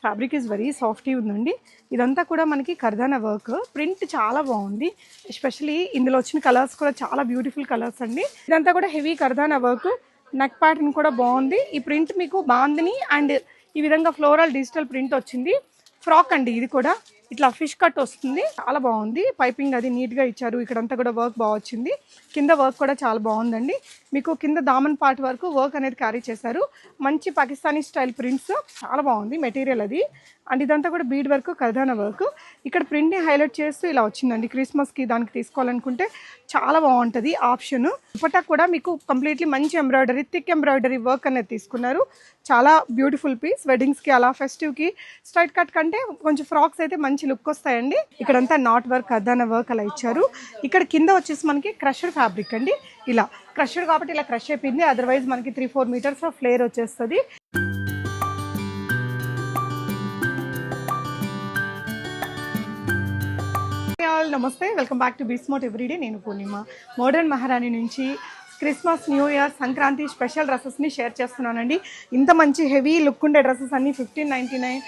Fabric is very softy ఉందండి. ఇదంతా కూడా మనకి కర్దానా వర్క్. ప్రింట్ చాలా బాగుంది. ఎస్పెషలీ ఇందులో వచ్చిన కలర్స్ కూడా చాలా బ్యూటిఫుల్ కలర్స్ అండి. ఇదంతా కూడా హెవీ కర్దానా వర్క్. నెక్ ప్యాటర్న్ కూడా బాగుంది. ఈ ప్రింట్ మీకు బాందిని అండ్ ఈ విధంగా ఫ్లోరల్ డిజిటల్ ప్రింట్ వచ్చింది. ఫ్రాక్ అండి ఇది కూడా. ఇట్లా ఫిష్ కట్ వస్తుంది. చాలా బాగుంది. పైపింగ్ అది నీట్గా ఇచ్చారు. ఇక్కడంతా కూడా వర్క్ బాగా వచ్చింది. కింద వర్క్ కూడా చాలా బాగుందండి. మీకు కింద దామన్ పార్ట్ వరకు వర్క్ అనేది క్యారీ చేశారు. మంచి పాకిస్తానీ స్టైల్ ప్రింట్స్. చాలా బాగుంది మెటీరియల్ అది. అండ్ ఇదంతా కూడా బీడ్ వర్క్, కర్దానా వర్క్. ఇక్కడ ప్రింట్ని హైలైట్ చేస్తూ ఇలా వచ్చిందండి. క్రిస్మస్కి దానికి తీసుకోవాలనుకుంటే చాలా బాగుంటుంది ఆప్షన్. దుపట్టా కూడా మీకు కంప్లీట్లీ మంచి ఎంబ్రాయిడరీ, థిక్ ఎంబ్రాయిడరీ వర్క్ అనేది తీసుకున్నారు. చాలా బ్యూటిఫుల్ పీస్. వెడ్డింగ్స్కి అలా ఫెస్టివ్కి స్ట్రైట్ కట్ కంటే కొంచెం ఫ్రాక్స్ అయితే మంచి లుక్ వస్తాయండి. ఇక్కడంతా నాట్ వర్క్, కర్దానా వర్క్ అలా ఇచ్చారు. ఇక్కడ కింద వచ్చేసి మనకి క్రషర్ ఫ్యాబ్రిక్ అండి. ఇలా క్రషర్ కాబట్టి ఇలా క్రష్ అయిపోయింది. అదర్వైజ్ మనకి 3-4 మీటర్స్ ఫ్లేర్ వచ్చేస్తుంది. నమస్తే, వెల్కమ్ బ్యాక్ టు బిస్మోట్ ఎవ్రీడే. నేను పూర్ణిమ. మోడర్న్ మహారాణి నుంచి Christmas, new year, Sankranti special డ్రెస్సెస్ని షేర్ చేస్తున్నానండి. ఇంత మంచి హెవీ లుక్ ఉండే డ్రెస్సెస్ అన్ని 1599,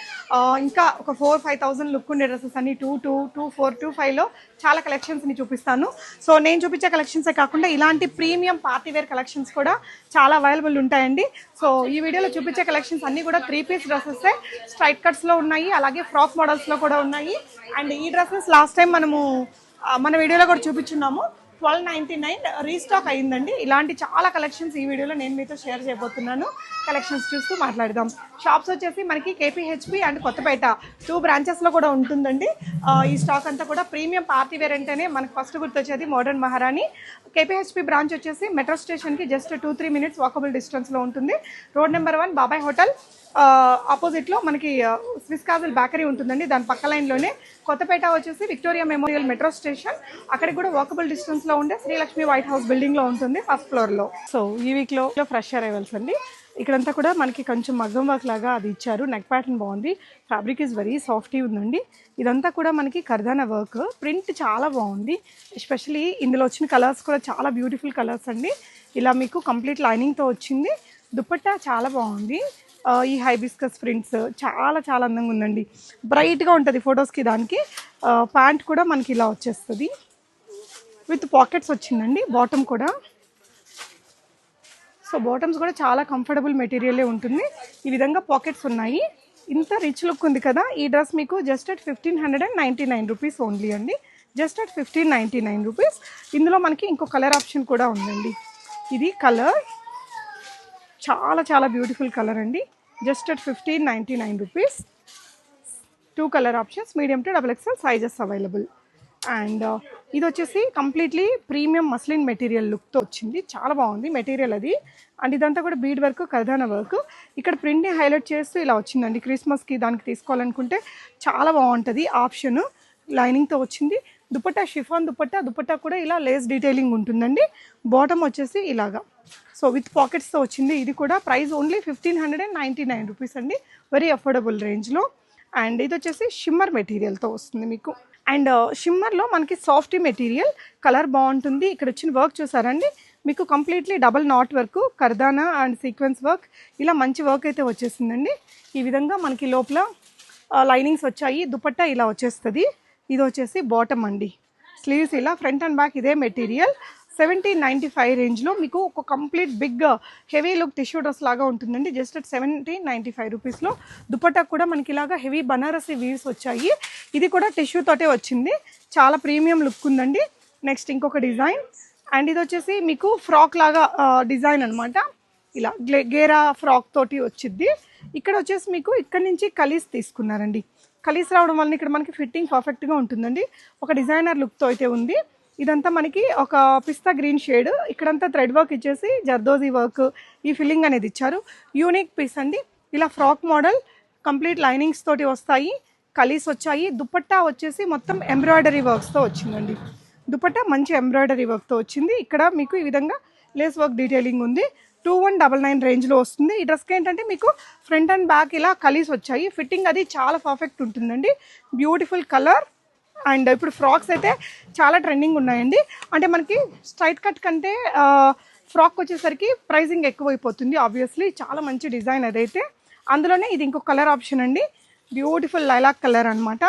ఇంకా ఒక 4-5,000 లుక్ ఉండే డ్రెస్సెస్ అన్ని 22, 24, 25లో చాలా కలెక్షన్స్ని చూపిస్తాను. సో నేను చూపించే కలెక్షన్సే కాకుండా ఇలాంటి ప్రీమియం పార్టీవేర్ కలెక్షన్స్ కూడా చాలా అవైలబుల్ ఉంటాయండి. సో ఈ వీడియోలో చూపించే కలెక్షన్స్ అన్నీ కూడా 3 పీస్ డ్రెస్సెస్ స్ట్రైట్ కట్స్లో ఉన్నాయి, అలాగే ఫ్రాక్ మోడల్స్లో కూడా ఉన్నాయి. అండ్ ఈ డ్రెస్సెస్ లాస్ట్ టైం మన వీడియోలో కూడా చూపించున్నాము. 1299 రీస్టాక్ అయ్యిందండి. ఇలాంటి చాలా కలెక్షన్స్ ఈ వీడియోలో నేను మీతో షేర్ చేయబోతున్నాను. కలెక్షన్స్ చూస్తూ మాట్లాడదాం. షాప్స్ వచ్చేసి మనకి కేపీహెచ్పి అండ్ కొత్తపేట 2 బ్రాంచెస్లో కూడా ఉంటుందండి. ఈ స్టాక్ అంతా కూడా ప్రీమియం పార్టీ వేర్ అంటేనే మనకు ఫస్ట్ గుర్తొచ్చేది మోడర్న్ మహారాణి. కేపీహెచ్పి బ్రాంచ్ వచ్చేసి మెట్రో స్టేషన్కి జస్ట్ 2-3 మినిట్స్ వాకబుల్ డిస్టెన్స్లో ఉంటుంది. రోడ్ నెంబర్ 1 బాబాయ్ హోటల్ ఆపోజిట్లో మనకి స్విస్ కాజల్ బేకరీ ఉంటుందండి. దాని పక్క లైన్లోనే. కొత్తపేట వచ్చేసి విక్టోరియా మెమోరియల్ మెట్రో స్టేషన్, అక్కడికి కూడా వాకబుల్ డిస్టెన్స్లో ఉండే శ్రీలక్ష్మి వైట్ హౌస్ బిల్డింగ్లో ఉంటుంది, ఫస్ట్ ఫ్లోర్లో. సో ఈ వీక్లో ఫ్రెష్ అరైవల్స్ అండి. ఇక్కడంతా కూడా మనకి కొంచెం మగ్గం వర్క్ లాగా అది ఇచ్చారు. నెక్ ప్యాటర్న్ బాగుంది. ఫ్యాబ్రిక్ ఈజ్ వెరీ సాఫ్టీ ఉందండి. ఇదంతా కూడా మనకి కర్దానా వర్క్. ప్రింట్ చాలా బాగుంది. ఎస్పెషలీ ఇందులో వచ్చిన కలర్స్ కూడా చాలా బ్యూటిఫుల్ కలర్స్ అండి. ఇలా మీకు కంప్లీట్ లైనింగ్తో వచ్చింది. దుపట్టా చాలా బాగుంది. ఈ హైబిస్కస్ ప్రింట్స్ చాలా చాలా అందంగా ఉందండి. బ్రైట్గా ఉంటుంది ఫొటోస్కి. దానికి ప్యాంట్ కూడా మనకి ఇలా వచ్చేస్తుంది. విత్ పాకెట్స్ వచ్చిందండి బాటమ్ కూడా. సో బాటమ్స్ కూడా చాలా కంఫర్టబుల్ మెటీరియలే ఉంటుంది. ఈ విధంగా పాకెట్స్ ఉన్నాయి. ఇంత రిచ్ లుక్ ఉంది కదా. ఈ డ్రెస్ మీకు జస్ట్ అట్ 1599 రూపీస్ ఓన్లీ అండి. Just at 1599 rupees. ఇందులో మనకి ఇంకో కలర్ ఆప్షన్ కూడా ఉందండి. ఇది కలర్ చాలా చాలా బ్యూటిఫుల్ కలర్ అండి. Just at 1599 rupees. 2 colour options, medium to XXL sizes available. And ఇది వచ్చేసి కంప్లీట్లీ ప్రీమియం మస్లిన్ మెటీరియల్ లుక్తో వచ్చింది. చాలా బాగుంది మెటీరియల్ అది. అండ్ ఇదంతా కూడా బీడ్ వర్క్, కర్దానా వర్క్. ఇక్కడ ప్రింట్ని హైలైట్ చేస్తూ ఇలా వచ్చిందండి. క్రిస్మస్కి దానికి తీసుకోవాలనుకుంటే చాలా బాగుంటుంది ఆప్షన్. లైనింగ్తో వచ్చింది. దుపట్టా షిఫాన్ దుపట్టా కూడా ఇలా లేస్ డీటెయిలింగ్ ఉంటుందండి. బాటమ్ వచ్చేసి ఇలాగా. సో విత్ పాకెట్స్తో వచ్చింది. ఇది కూడా ప్రైస్ ఓన్లీ 1599 రూపీస్ అండి. వెరీ అఫోర్డబుల్ రేంజ్లో. అండ్ ఇది వచ్చేసి షిమ్మర్ మెటీరియల్తో వస్తుంది మీకు. అండ్ షిమ్మర్లో మనకి సాఫ్టీ మెటీరియల్, కలర్ బాగుంటుంది. ఇక్కడ వచ్చిన వర్క్ చూసారండి. మీకు కంప్లీట్లీ డబల్ నాట్ వర్క్, కర్దానా అండ్ సీక్వెన్స్ వర్క్, ఇలా మంచి వర్క్ అయితే వచ్చేసిందండి. ఈ విధంగా మనకి లోపల లైనింగ్స్ వచ్చాయి. దుపట్టా ఇలా వచ్చేస్తుంది. ఇది వచ్చేసి బాటమ్ అండి. స్లీవ్స్ ఇలా, ఫ్రంట్ అండ్ బ్యాక్ ఇదే మెటీరియల్. 1795 రేంజ్లో మీకు ఒక complete big heavy look tissue dress లాగా ఉంటుందండి. జస్ట్ అట్ 1795 రూపీస్లో. దుపట్టా కూడా మనకి ఇలాగా హెవీ బనారసి వీవ్స్ వచ్చాయి. ఇది కూడా టిష్యూ తోటే వచ్చింది. చాలా ప్రీమియం లుక్ ఉందండి. నెక్స్ట్ ఇంకొక డిజైన్. అండ్ ఇది వచ్చేసి మీకు ఫ్రాక్ లాగా డిజైన్ అనమాట. ఇలా గేరా ఫ్రాక్ తోటి వచ్చింది. ఇక్కడ వచ్చేసి మీకు ఇక్కడ నుంచి కలీస్ తీసుకున్నారండి. కలీస్ రావడం వల్ల ఇక్కడ మనకి ఫిట్టింగ్ పర్ఫెక్ట్గా ఉంటుందండి. ఒక డిజైనర్ లుక్తో అయితే ఉంది. ఇదంతా మనకి ఒక పిస్తా గ్రీన్ షేడ్. ఇక్కడంతా థ్రెడ్ వర్క్ ఇచ్చేసి జర్దోజీ వర్క్, ఈ ఫిల్లింగ్ అనేది ఇచ్చారు. యూనిక్ పీస్ అండి. ఇలా ఫ్రాక్ మోడల్ కంప్లీట్ లైనింగ్స్ తోటి వస్తాయి. కలీస్ వచ్చాయి. దుపట్టా వచ్చేసి మొత్తం ఎంబ్రాయిడరీ వర్క్స్తో వచ్చిందండి. దుపట్టా మంచి ఎంబ్రాయిడరీ వర్క్తో వచ్చింది. ఇక్కడ మీకు ఈ విధంగా లేస్ వర్క్ డీటెయిలింగ్ ఉంది. 2199 రేంజ్లో వస్తుంది. ఈ డ్రెస్కి ఏంటంటే మీకు ఫ్రంట్ అండ్ బ్యాక్ ఇలా కలీస్ వచ్చాయి. ఫిట్టింగ్ అది చాలా పర్ఫెక్ట్ ఉంటుందండి. Beautiful colour. అండ్ ఇప్పుడు ఫ్రాక్స్ అయితే చాలా ట్రెండింగ్ ఉన్నాయండి. అంటే మనకి స్ట్రైట్ కట్ కంటే ఫ్రాక్ వచ్చేసరికి ప్రైజింగ్ ఎక్కువైపోతుంది ఆబ్వియస్లీ. చాలా మంచి డిజైన్ అదైతే. అందులోనే ఇది ఇంకొక కలర్ ఆప్షన్ అండి. బ్యూటిఫుల్ లైలాక్ కలర్ అనమాట.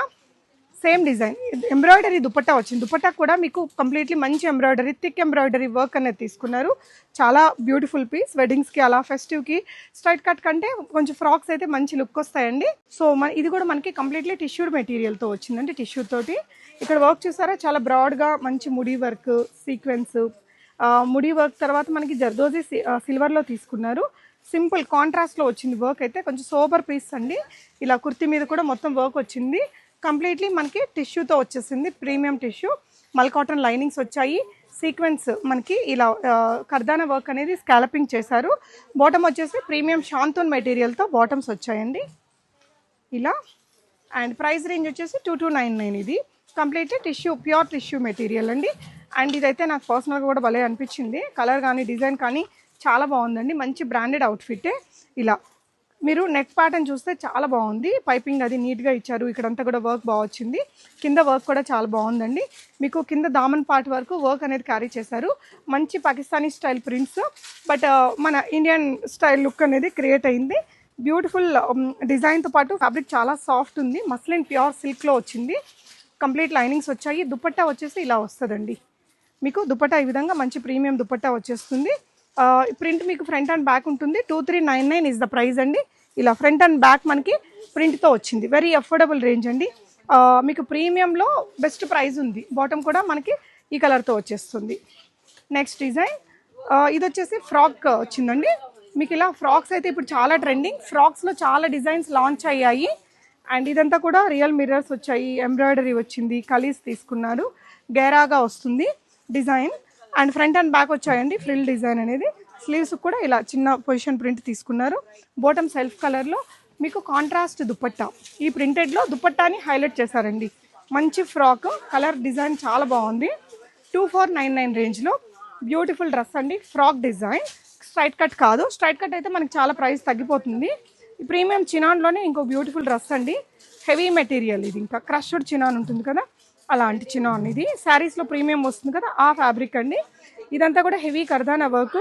సేమ్ డిజైన్ ఎంబ్రాయిడరీ దుపట్టా వచ్చింది. దుపట్టా కూడా మీకు కంప్లీట్లీ మంచి ఎంబ్రాయిడరీ, థిక్ ఎంబ్రాయిడరీ వర్క్ అనేది తీసుకున్నారు. చాలా బ్యూటిఫుల్ పీస్. వెడ్డింగ్స్కి అలా ఫెస్టివ్కి స్ట్రైట్ కట్ కంటే కొంచెం ఫ్రాక్స్ అయితే మంచి లుక్ వస్తాయండి. సో ఇది కూడా మనకి కంప్లీట్లీ టిష్యూడ్ మెటీరియల్తో వచ్చిందండి. టిష్యూ తోటి ఇక్కడ వర్క్ చూసారా, చాలా బ్రాడ్గా మంచి ముడి వర్క్, సీక్వెన్స్ ముడి వర్క్. తర్వాత మనకి జర్దోజీ సిల్వర్లో తీసుకున్నారు. సింపుల్ కాంట్రాస్ట్లో వచ్చింది వర్క్ అయితే. కొంచెం సోబర్ పీస్ అండి. ఇలా కుర్తీ మీద కూడా మొత్తం వర్క్ వచ్చింది. కంప్లీట్లీ మనకి టిష్యూతో వచ్చేసింది, ప్రీమియం టిష్యూ. మల్ కాటన్ లైనింగ్స్ వచ్చాయి. సీక్వెన్స్ మనకి ఇలా కర్దానా వర్క్ అనేది స్కాలపింగ్ చేశారు. బాటమ్ వచ్చేసి ప్రీమియం షాంతూన్ మెటీరియల్తో బాటమ్స్ వచ్చాయండి ఇలా. అండ్ ప్రైస్ రేంజ్ వచ్చేసి 2299. ఇది completely tissue, pure tissue material అండి. అండ్ ఇదైతే నాకు పర్సనల్గా కూడా భలే అనిపించింది. కలర్ కానీ డిజైన్ కానీ చాలా బాగుందండి. మంచి బ్రాండెడ్ అవుట్ఫిట్టే. ఇలా మీరు నెక్ ప్యాటర్న్ చూస్తే చాలా బాగుంది. పైపింగ్ అది నీట్గా ఇచ్చారు. ఇక్కడంతా కూడా వర్క్ బాగా వచ్చింది. కింద వర్క్ కూడా చాలా బాగుందండి. మీకు కింద దామన్ పార్ట్ వరకు వర్క్ అనేది క్యారీ చేశారు. మంచి పాకిస్తానీ స్టైల్ ప్రింట్స్, బట్ మన ఇండియన్ స్టైల్ లుక్ అనేది క్రియేట్ అయింది. బ్యూటిఫుల్ డిజైన్తో పాటు ఫ్యాబ్రిక్ చాలా సాఫ్ట్ ఉంది. మస్లిన్ ప్యూర్ సిల్క్లో వచ్చింది. కంప్లీట్ లైనింగ్స్ వచ్చాయి. దుపట్టా వచ్చేసి ఇలా వస్తుందండి. మీకు దుపట్టా ఈ విధంగా మంచి ప్రీమియం దుపట్టా వచ్చేస్తుంది. ప్రింట్ మీకు ఫ్రంట్ అండ్ బ్యాక్ ఉంటుంది. 2399 ఇస్ ద ప్రైస్ అండి. ఇలా ఫ్రంట్ అండ్ బ్యాక్ మనకి ప్రింట్తో వచ్చింది. వెరీ అఫోర్డబుల్ రేంజ్ అండి. మీకు ప్రీమియంలో బెస్ట్ ప్రైస్ ఉంది. బాటమ్ కూడా మనకి ఈ కలర్తో వచ్చేస్తుంది. నెక్స్ట్ డిజైన్ ఇది వచ్చేసి ఫ్రాక్ వచ్చిందండి. మీకు ఇలా ఫ్రాక్స్ అయితే ఇప్పుడు చాలా ట్రెండింగ్. ఫ్రాక్స్లో చాలా డిజైన్స్ లాంచ్ అయ్యాయి. అండ్ ఇదంతా కూడా రియల్ మిర్రర్స్ వచ్చాయి. ఎంబ్రాయిడరీ వచ్చింది. కలీస్ తీసుకున్నారు. గేరాగా వస్తుంది design. And front and back వచ్చాయండి. ఫ్రిల్ డిజైన్ అనేది. స్లీవ్స్ కూడా ఇలా చిన్న పొజిషన్ ప్రింట్ తీసుకున్నారు. బాటమ్ సెల్ఫ్ కలర్లో మీకు కాంట్రాస్ట్ దుపట్టా. ఈ ప్రింటెడ్లో దుపట్టాని హైలైట్ చేశారండి. మంచి ఫ్రాక్ కలర్ డిజైన్ చాలా బాగుంది. 2499 రేంజ్లో బ్యూటిఫుల్ డ్రెస్ అండి. ఫ్రాక్ డిజైన్ స్ట్రైట్ కట్ కాదు. స్ట్రైట్ కట్ అయితే మనకి చాలా ప్రైస్ తగ్గిపోతుంది. ఈ ప్రీమియం చినాన్లోనే ఇంకో బ్యూటిఫుల్ డ్రెస్ అండి. హెవీ మెటీరియల్ ఇది. ఇంకా క్రష్డ్ చినాన్ ఉంటుంది కదా, అలాంటి చినాన్ ఇది. శారీస్లో ప్రీమియం వస్తుంది కదా, ఆ ఫ్యాబ్రిక్ అండి. ఇదంతా కూడా హెవీ కర్దానా వర్క్.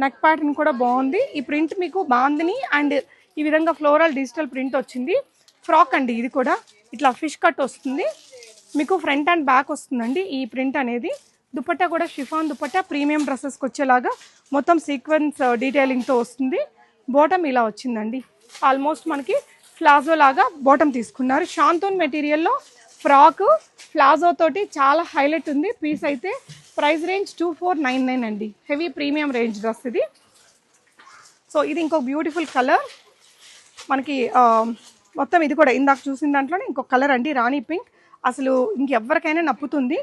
నెక్ ప్యాటర్న్ కూడా బాగుంది. ఈ ప్రింట్ మీకు బాందిని అండ్ ఈ విధంగా ఫ్లోరల్ డిజిటల్ ప్రింట్ వచ్చింది. ఫ్రాక్ అండి ఇది కూడా. ఇట్లా ఫిష్ కట్ వస్తుంది. మీకు ఫ్రంట్ అండ్ బ్యాక్ వస్తుందండి ఈ ప్రింట్ అనేది. దుపట్టా కూడా షిఫాన్ దుపట్టా. ప్రీమియం డ్రెస్సెస్కి వచ్చేలాగా మొత్తం సీక్వెన్స్ డీటెయిలింగ్తో వస్తుంది. బాటమ్ ఇలా వచ్చిందండి. ఆల్మోస్ట్ మనకి ప్లాజో లాగా బాటమ్ తీసుకున్నారు. షాంతూన్ మెటీరియల్లో ఫ్రాక్ ప్లాజో తోటి చాలా హైలైట్ ఉంది పీస్ అయితే. ప్రైస్ రేంజ్ 2499 అండి. హెవీ ప్రీమియం రేంజ్ డ్రెస్ ఇది. సో ఇది ఇంకో బ్యూటిఫుల్ కలర్ మనకి. మొత్తం ఇది కూడా ఇందాక చూసిన దాంట్లోనే ఇంకొక కలర్ అండి, రాణి పింక్. అసలు ఇంకెవ్వరికైనా నప్పుతుంది.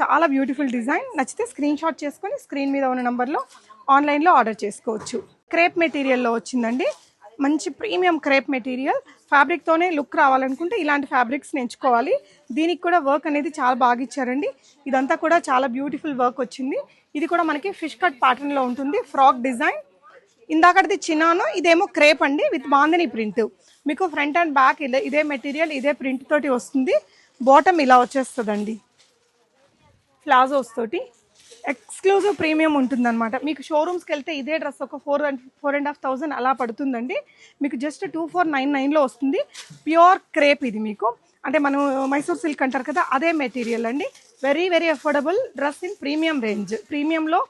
చాలా బ్యూటిఫుల్ డిజైన్. నచ్చితే స్క్రీన్ షాట్ చేసుకొని స్క్రీన్ మీద ఉన్న నెంబర్లో ఆన్లైన్లో ఆర్డర్ చేసుకోవచ్చు. క్రేప్ మెటీరియల్లో వచ్చిందండి. మంచి ప్రీమియం క్రేప్ మెటీరియల్. ఫ్యాబ్రిక్తోనే లుక్ రావాలనుకుంటే ఇలాంటి ఫ్యాబ్రిక్స్ ఎంచుకోవాలి. దీనికి కూడా వర్క్ అనేది చాలా బాగా ఇచ్చారండి. ఇదంతా కూడా చాలా బ్యూటిఫుల్ వర్క్ వచ్చింది. ఇది కూడా మనకి ఫిష్ కట్ ప్యాటర్న్లో ఉంటుంది. Frock design. ఇందాకటిది చినాను, ఇదేమో క్రేప్ అండి విత్ బాందిని ప్రింట్. మీకు ఫ్రంట్ అండ్ బ్యాక్ ఇదే మెటీరియల్, ఇదే ప్రింట్ తోటి వస్తుంది. బాటమ్ ఇలా వచ్చేస్తుందండి ప్లాజోస్ తోటి. ఎక్స్క్లూజివ్ ప్రీమియం ఉంటుందన్నమాట. మీకు షోరూమ్స్కి వెళ్తే ఇదే డ్రెస్ ఒక 4,500 అలా పడుతుందండి. మీకు జస్ట్ 2499లో వస్తుంది. ప్యూర్ క్రేప్ ఇది మీకు. అంటే మనం మైసూర్ సిల్క్ అంటారు కదా, అదే మెటీరియల్ అండి. Very very affordable dress in premium range. ప్రీమియంలో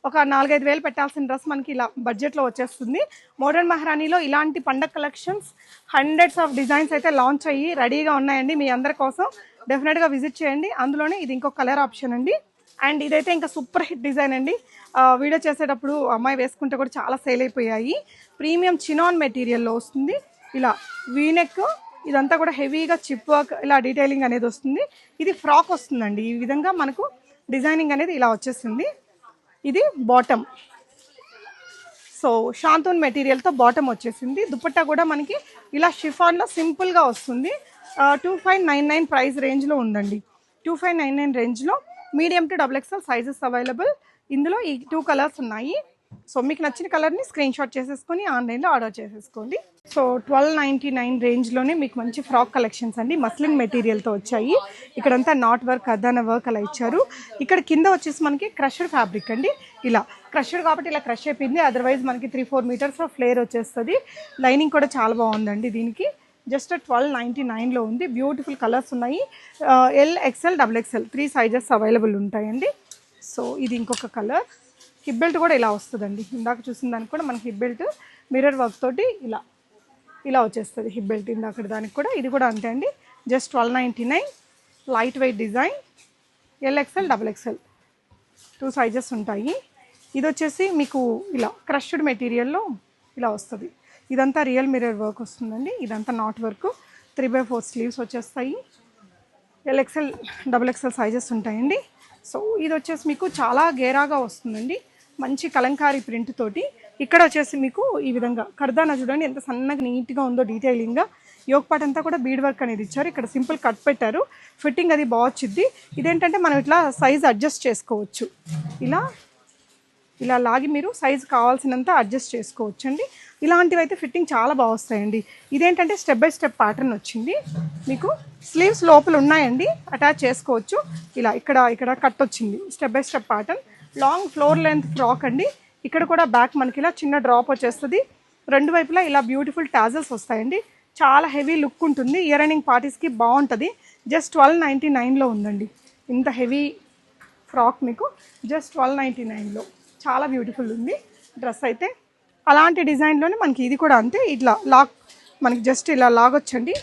ఒక 4-5 వేలు పెట్టాల్సిన డ్రెస్ మనకి ఇలా బడ్జెట్లో వచ్చేస్తుంది. మోడర్న్ మహారాణిలో ఇలాంటి పండగ కలెక్షన్స్ హండ్రెడ్స్ ఆఫ్ డిజైన్స్ అయితే లాంచ్ అయ్యి రెడీగా ఉన్నాయండి మీ అందరి కోసం. డెఫినెట్గా విజిట్ చేయండి. అందులోనే ఇది ఇంకో కలర్ ఆప్షన్ అండి. అండ్ ఇదైతే ఇంకా సూపర్ హిట్ డిజైన్ అండి. వీడియో చేసేటప్పుడు అమ్మాయి వేసుకుంటే కూడా చాలా సేల్ అయిపోయాయి. ప్రీమియం చినాన్ మెటీరియల్లో వస్తుంది. ఇలా వీనెక్, ఇదంతా కూడా హెవీగా చిప్ వర్క్, ఇలా డీటెయిలింగ్ అనేది వస్తుంది. ఇది ఫ్రాక్ వస్తుందండి. ఈ విధంగా మనకు డిజైనింగ్ అనేది ఇలా వచ్చేస్తుంది. ఇది బాటమ్. సో షాంతూన్ మెటీరియల్తో బాటమ్ వచ్చేసింది. దుపట్టా కూడా మనకి ఇలా షిఫాన్లో సింపుల్గా వస్తుంది. 2599 ప్రైస్ రేంజ్లో ఉందండి. 2599 రేంజ్లో medium to XXL sizes available. ఇందులో ఈ 2 కలర్స్ ఉన్నాయి. సో మీకు నచ్చిన కలర్ని స్క్రీన్ షాట్ చేసేసుకొని ఆన్లైన్లో ఆర్డర్ చేసేసుకోండి. సో 1299 రేంజ్లోనే మీకు మంచి ఫ్రాక్ కలెక్షన్స్ అండి. మస్లిన్ మెటీరియల్తో వచ్చాయి. ఇక్కడంతా నాట్ వర్క్, అద్దాన వర్క్ అలా ఇచ్చారు. ఇక్కడ కింద వచ్చేసి మనకి క్రషర్ ఫ్యాబ్రిక్ అండి. ఇలా క్రషర్ కాబట్టి ఇలా క్రష్ అయిపోయింది. అదర్వైజ్ మనకి 3-4 మీటర్స్ ఫ్లేర్ వచ్చేస్తుంది. లైనింగ్ కూడా చాలా బాగుందండి. దీనికి జస్ట్ 1299లో ఉంది. బ్యూటిఫుల్ కలర్స్ ఉన్నాయి. L, XL, double XL 3 sizes available ఉంటాయండి. సో ఇది ఇంకొక కలర్. హిప్ బెల్ట్ కూడా ఇలా వస్తుందండి. ఇందాక చూసిన దానికి కూడా మనకి హిప్ బెల్ట్ మిర్రర్ వర్క్ తోటి ఇలా వచ్చేస్తుంది హిప్ బెల్ట్. ఇందాక దానికి కూడా ఇది కూడా అంతే అండి. Just 1299. Light weight design. L, XL, double XL 2 sizes ఉంటాయి. ఇది వచ్చేసి మీకు ఇలా క్రష్డ్ మెటీరియల్లో ఇలా వస్తుంది. ఇదంతా రియల్ మిర్రర్ వర్క్ వస్తుందండి. ఇదంతా నాట్ వర్క్. 3/4 స్లీవ్స్ వచ్చేస్తాయి. L, XL, double XL sizes ఉంటాయండి. సో ఇది వచ్చేసి మీకు చాలా గేరాగా వస్తుందండి. మంచి కలంకారీ ప్రింట్ తోటి. ఇక్కడ వచ్చేసి మీకు ఈ విధంగా కర్దానా చూడండి ఎంత సన్నగా నీట్గా ఉందో డీటెయిలింగ్గా. యోక్ పార్ట్ అంతా కూడా బీడ్ వర్క్ అనేది ఇచ్చారు. ఇక్కడ సింపుల్ కట్ పెట్టారు. ఫిట్టింగ్ అది బాగా వచ్చింది. ఇదేంటంటే మనం ఇట్లా సైజ్ అడ్జస్ట్ చేసుకోవచ్చు. ఇలా లాగి మీరు సైజు కావాల్సినంత అడ్జస్ట్ చేసుకోవచ్చు అండి. ఇలాంటివి అయితే ఫిట్టింగ్ చాలా బాగా వస్తాయండి. ఇదేంటంటే స్టెప్ బై స్టెప్ ప్యాటర్న్ వచ్చింది. మీకు స్లీవ్స్ లోపల ఉన్నాయండి, అటాచ్ చేసుకోవచ్చు. ఇక్కడ కట్ వచ్చింది. Step by step pattern. Long floor length frock అండి. ఇక్కడ కూడా బ్యాక్ మనకి ఇలా చిన్న డ్రాప్ వచ్చేస్తుంది. రెండు వైపులా ఇలా బ్యూటిఫుల్ టాజల్స్ వస్తాయండి. చాలా హెవీ లుక్ ఉంటుంది. ఇయర్ ఎండింగ్ పార్టీస్కి బాగుంటుంది. జస్ట్ 1299లో ఉందండి. ఇంత హెవీ ఫ్రాక్ మీకు జస్ట్ 1299లో చాలా బ్యూటిఫుల్ ఉంది డ్రెస్ అయితే. అలాంటి డిజైన్లోనే మనకి ఇది కూడా అంతే. ఇట్లా లాక్ మనకి జస్ట్ ఇలా లాగొచ్చండి.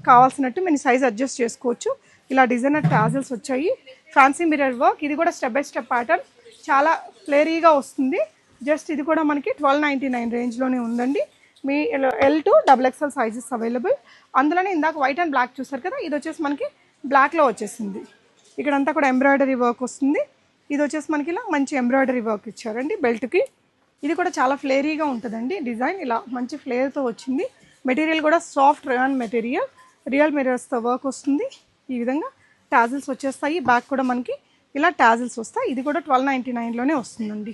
కావాల్సినట్టు మీరు సైజ్ అడ్జస్ట్ చేసుకోవచ్చు. ఇలా డిజైనర్ టాజల్స్ వచ్చాయి. Fancy mirror work. ఇది కూడా స్టెప్ బై స్టెప్ ప్యాటర్న్. చాలా ఫ్లేరీగా వస్తుంది. జస్ట్ ఇది కూడా మనకి 1299 రేంజ్లోనే ఉందండి. మీ L to double XL sizes available. అందులోనే ఇందాక వైట్ అండ్ బ్లాక్ చూసారు కదా, ఇది వచ్చేసి మనకి బ్లాక్లో వచ్చేసింది. ఇక్కడంతా కూడా ఎంబ్రాయిడరీ వర్క్ వస్తుంది. ఇది వచ్చేసి మనకి ఇలా మంచి ఎంబ్రాయిడరీ వర్క్ ఇచ్చారండి బెల్ట్కి. ఇది కూడా చాలా ఫ్లేరీగా ఉంటుందండి డిజైన్. ఇలా మంచి ఫ్లేర్తో వచ్చింది. మెటీరియల్ కూడా సాఫ్ట్ రేయాన్ మెటీరియల్. రియల్ మిర్రర్స్తో వర్క్ వస్తుంది. ఈ విధంగా టాజిల్స్ వచ్చేస్తాయి. బ్యాక్ కూడా మనకి ఇలా టాజిల్స్ వస్తాయి. ఇది కూడా 1299లోనే వస్తుందండి.